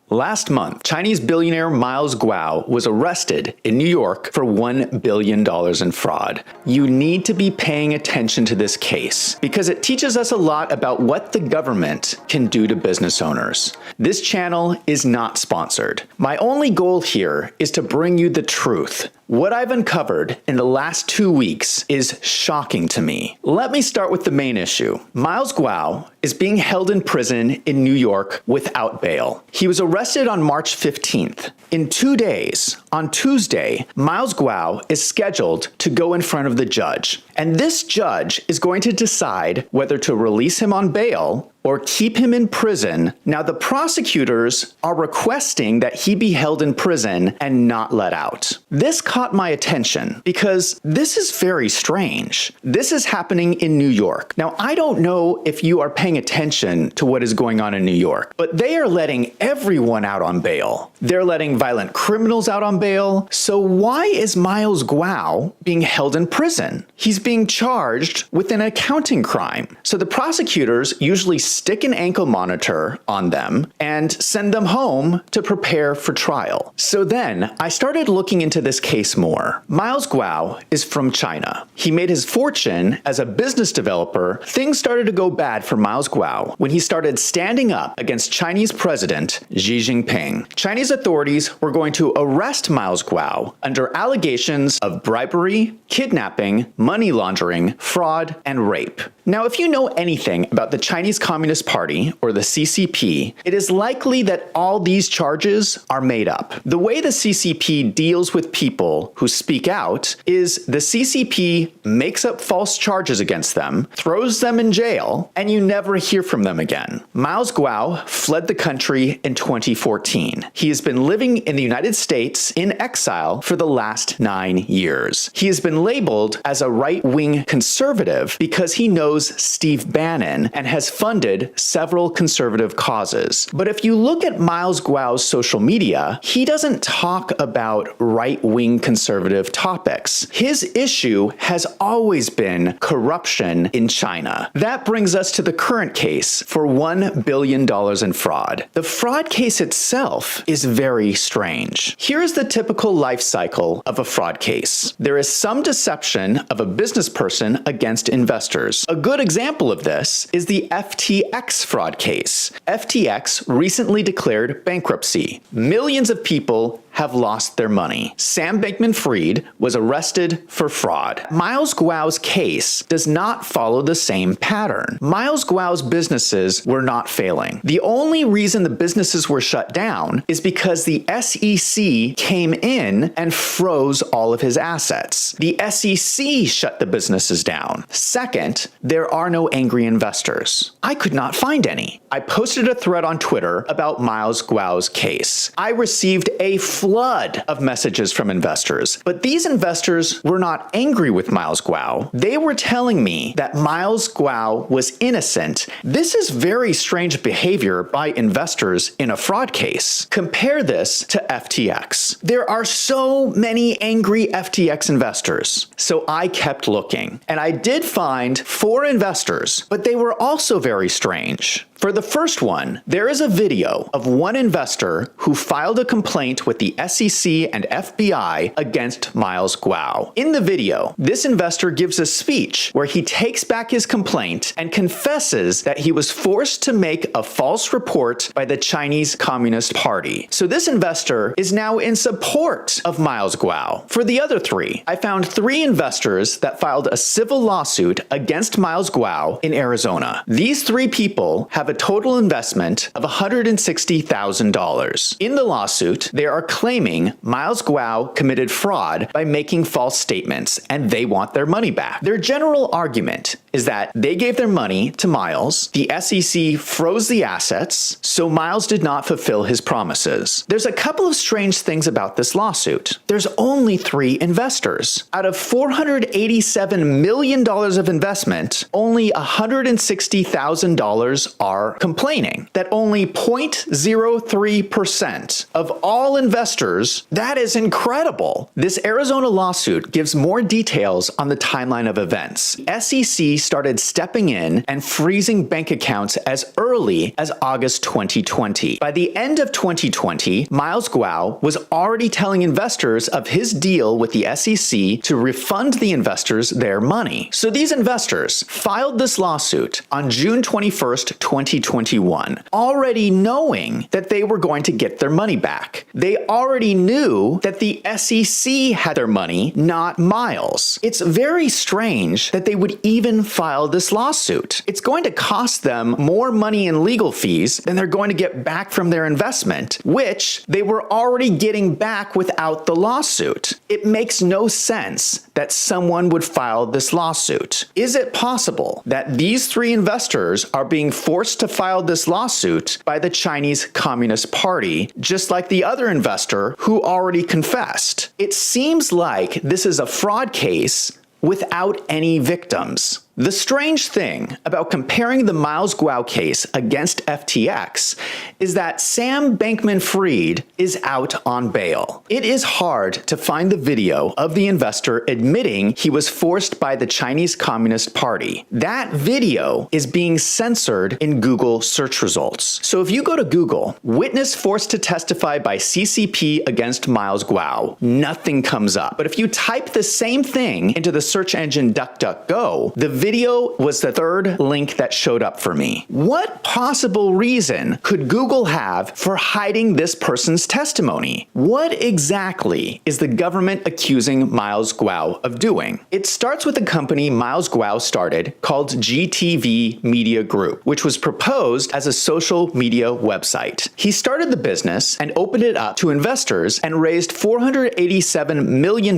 Last month, Chinese billionaire Miles Guo was arrested in New York for $1 billion in fraud. You need to be paying attention to this case because it teaches us a lot about what the government can do to business owners. This channel is not sponsored. My only goal here is to bring you the truth. What I've uncovered in the last 2 weeks is shocking to me. Let me start with the main issue. Miles Guo is being held in prison in New York without bail. He was arrested on March 15th. In 2 days, on Tuesday, Miles Guo is scheduled to go in front of the judge. And this judge is going to decide whether to release him on bail or keep him in prison. Now, the prosecutors are requesting that he be held in prison and not let out. This caught my attention because this is very strange. This is happening in New York. Now, I don't know if you are paying attention to what is going on in New York, but they are letting everyone out on bail. They're letting violent criminals out on bail. So why is Miles Guo being held in prison? He's being charged with an accounting crime. So the prosecutors usually stick an ankle monitor on them and send them home to prepare for trial. So then I started looking into this case more. Miles Guo is from China. He made his fortune as a business developer. Things started to go bad for Miles Guo when he started standing up against Chinese President Xi Jinping. Chinese authorities were going to arrest Miles Guo under allegations of bribery, kidnapping, money laundering, fraud, and rape. Now, if you know anything about the Chinese Communist Party, or the CCP, it is likely that all these charges are made up. The way the CCP deals with people who speak out is the CCP makes up false charges against them, throws them in jail, and you never hear from them again. Miles Guo fled the country in 2014. He has been living in the United States in exile for the last 9 years. He has been labeled as a right-wing conservative because he knows Steve Bannon and has funded several conservative causes. But if you look at Miles Guo's social media, he doesn't talk about right-wing conservative topics. His issue has always been corruption in China. That brings us to the current case for $1 billion in fraud. The fraud case itself is very strange. Here's the typical life cycle of a fraud case. There is some deception of a business person against investors. A good example of this is the FTX fraud case. FTX recently declared bankruptcy. Millions of people have lost their money. Sam Bankman-Fried was arrested for fraud. Miles Guo's case does not follow the same pattern. Miles Guo's businesses were not failing. The only reason the businesses were shut down is because the SEC came in and froze all of his assets. The SEC shut the businesses down. Second, there are no angry investors. I could not find any. I posted a thread on Twitter about Miles Guo's case. I received a flood of messages from investors, but these investors were not angry with Miles Guo. They were telling me that Miles Guo was innocent. This is very strange behavior by investors in a fraud case. Compare this to FTX. There are so many angry FTX investors. So I kept looking, and I did find 4 investors, but they were also very strange. For the first one, there is a video of one investor who filed a complaint with the SEC and FBI against Miles Guo. In the video, this investor gives a speech where he takes back his complaint and confesses that he was forced to make a false report by the Chinese Communist Party. So this investor is now in support of Miles Guo. For the other 3, I found 3 investors that filed a civil lawsuit against Miles Guo in Arizona. These 3 people have a total investment of $160,000. In the lawsuit, they are claiming Miles Guo committed fraud by making false statements, and they want their money back. Their general argument is that they gave their money to Miles, the SEC froze the assets, so Miles did not fulfill his promises. There's a couple of strange things about this lawsuit. There's only 3 investors. Out of $487 million of investment, only $160,000 are complaining. That only 0.03% of all investors, that is incredible. This Arizona lawsuit gives more details on the timeline of events. SEC started stepping in and freezing bank accounts as early as August 2020. By the end of 2020, Miles Guo was already telling investors of his deal with the SEC to refund the investors their money. So these investors filed this lawsuit on June 21st, 2021, already knowing that they were going to get their money back. They already knew that the SEC had their money, not Miles. It's very strange that they would even file this lawsuit. It's going to cost them more money in legal fees than they're going to get back from their investment, which they were already getting back without the lawsuit. It makes no sense that someone would file this lawsuit. Is it possible that these three investors are being forced to file this lawsuit by the Chinese Communist Party, just like the other investor who already confessed? It seems like this is a fraud case without any victims. The strange thing about comparing the Miles Guo case against FTX is that Sam Bankman-Fried is out on bail. It is hard to find the video of the investor admitting he was forced by the Chinese Communist Party. That video is being censored in Google search results. So if you go to Google, witness forced to testify by CCP against Miles Guo, nothing comes up. But if you type the same thing into the search engine DuckDuckGo, the video was the third link that showed up for me. What possible reason could Google have for hiding this person's testimony? What exactly is the government accusing Miles Guo of doing? It starts with a company Miles Guo started called GTV Media Group, which was proposed as a social media website. He started the business and opened it up to investors and raised $487 million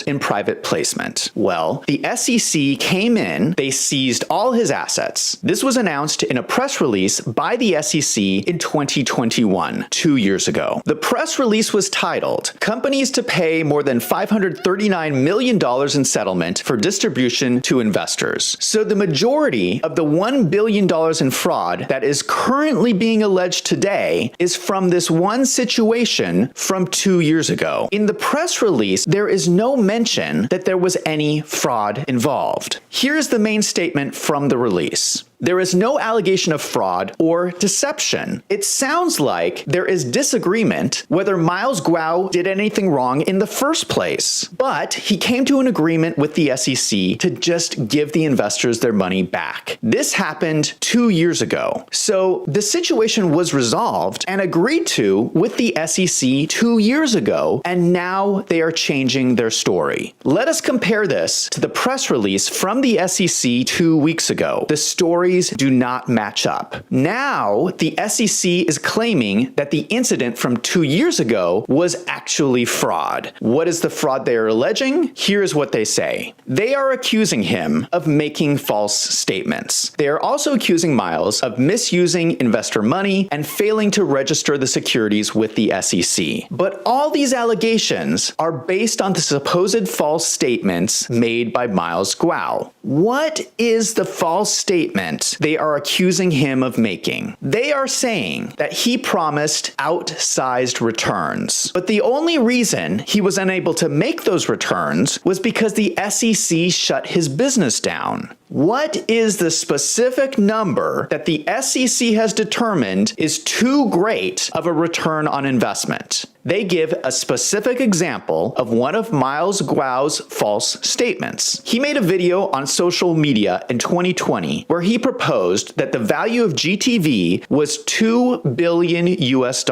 in private placement. Well, the SEC came in, they seized all his assets. This was announced in a press release by the SEC in 2021, 2 years ago. The press release was titled, "Companies to Pay More Than $539 million in Settlement for Distribution to Investors." So the majority of the $1 billion in fraud that is currently being alleged today is from this one situation from 2 years ago. In the press release, there is no mention that there was any fraud involved. Here's the main statement from the release. There is no allegation of fraud or deception. It sounds like there is disagreement whether Miles Guo did anything wrong in the first place, but he came to an agreement with the SEC to just give the investors their money back. This happened 2 years ago. So the situation was resolved and agreed to with the SEC 2 years ago, and now they are changing their story. Let us compare this to the press release from the SEC 2 weeks ago. The story do not match up. Now, the SEC is claiming that the incident from 2 years ago was actually fraud. What is the fraud they are alleging? Here's what they say. They are accusing him of making false statements. They are also accusing Miles of misusing investor money and failing to register the securities with the SEC. But all these allegations are based on the supposed false statements made by Miles Guo. What is the false statement they are accusing him of making? They are saying that he promised outsized returns, but the only reason he was unable to make those returns was because the SEC shut his business down. What is the specific number that the SEC has determined is too great of a return on investment? They give a specific example of one of Miles Guo's false statements. He made a video on social media in 2020 where he proposed that the value of GTV was $2 billion US.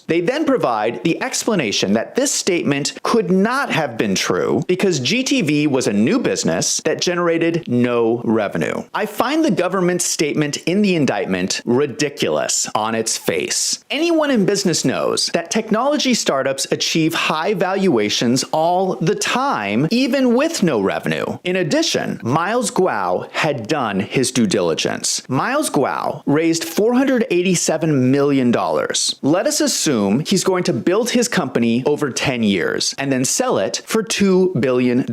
They then provide the explanation that this statement could not have been true because GTV was a new business that generated no revenue. I find the government's statement in the indictment ridiculous on its face. Anyone in business knows that technology startups achieve high valuations all the time, even with no revenue. In addition, Miles Guo had done his due diligence. Miles Guo raised $487 million. Let us assume he's going to build his company over 10 years and then sell it for $2 billion.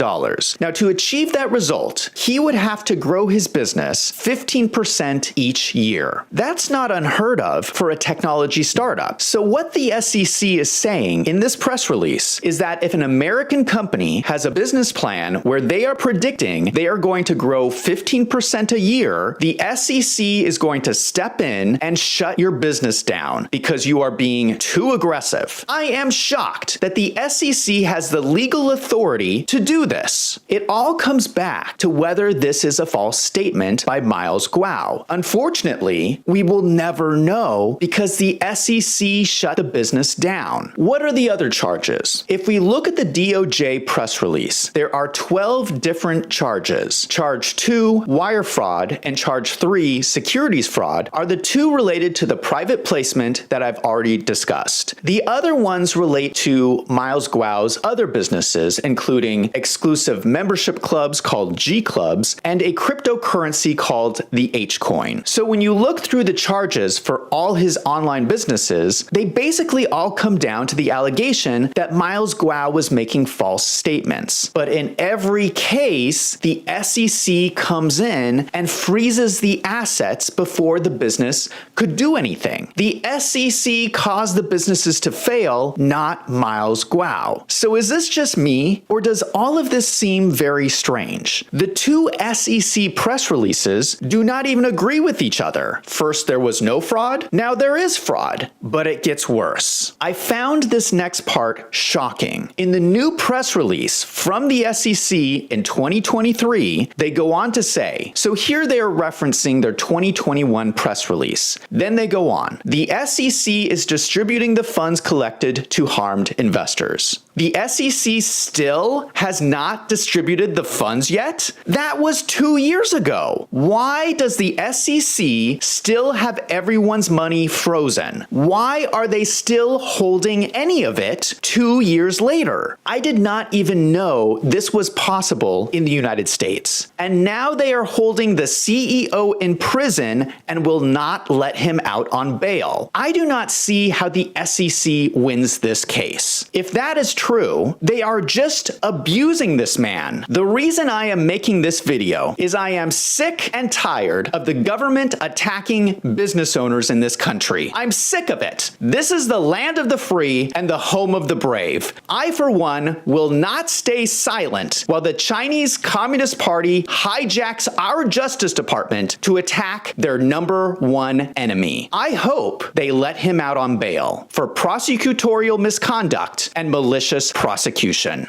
Now, to achieve that result, he would have to grow his business 15% each year. That's not unheard of for a technology startup. So what the SEC is saying in this press release is that if an American company has a business plan where they are predicting they are going to grow 15% a year, the SEC is going to step in and shut your business down because you are being too aggressive. I am shocked that the SEC has the legal authority to do this. It all comes back to whether this is a false statement by Miles Guo. Unfortunately, we will never know because the SEC shut the business down. What are the other charges? If we look at the DOJ press release, there are 12 different charges. Charge 2, wire fraud, and charge 3, securities fraud, are the two related to the private placement that I've already discussed. The other ones relate to Miles Guo's other businesses, including exclusive membership clubs called G Clubs and a cryptocurrency called the H Coin. So when you look through the charges for all his online businesses, they basically all come down to the allegation that Miles Guo was making false statements. But in every case, the SEC comes in and freezes the assets before the business could do anything. The SEC caused the businesses to fail, not Miles Guo. So is this just me, or does all of this seem very strange? The two SEC press releases do not even agree with each other. First there was no fraud, now there is fraud, but it gets worse. I found this next part shocking. In the new press release from the SEC in 2023, they go on to say, so here they are referencing their 2021 press release. Then they go on, the SEC is distributing the funds collected to harmed investors. The SEC still has not distributed the funds yet? That was 2 years ago. Why does the SEC still have everyone's money frozen? Why are they still holding any of it 2 years later? I did not even know this was possible in the United States. And now they are holding the CEO in prison and will not let him out on bail. I do not see how the SEC wins this case. If that is true, they are just abusing this man. The reason I am making this video is I am sick and tired of the government attacking business owners in this country. I'm sick of it. This is the land of the free and the home of the brave. I, for one, will not stay silent while the Chinese Communist Party hijacks our Justice Department to attack their #1 enemy. I hope they let him out on bail for prosecutorial misconduct and malicious prosecution.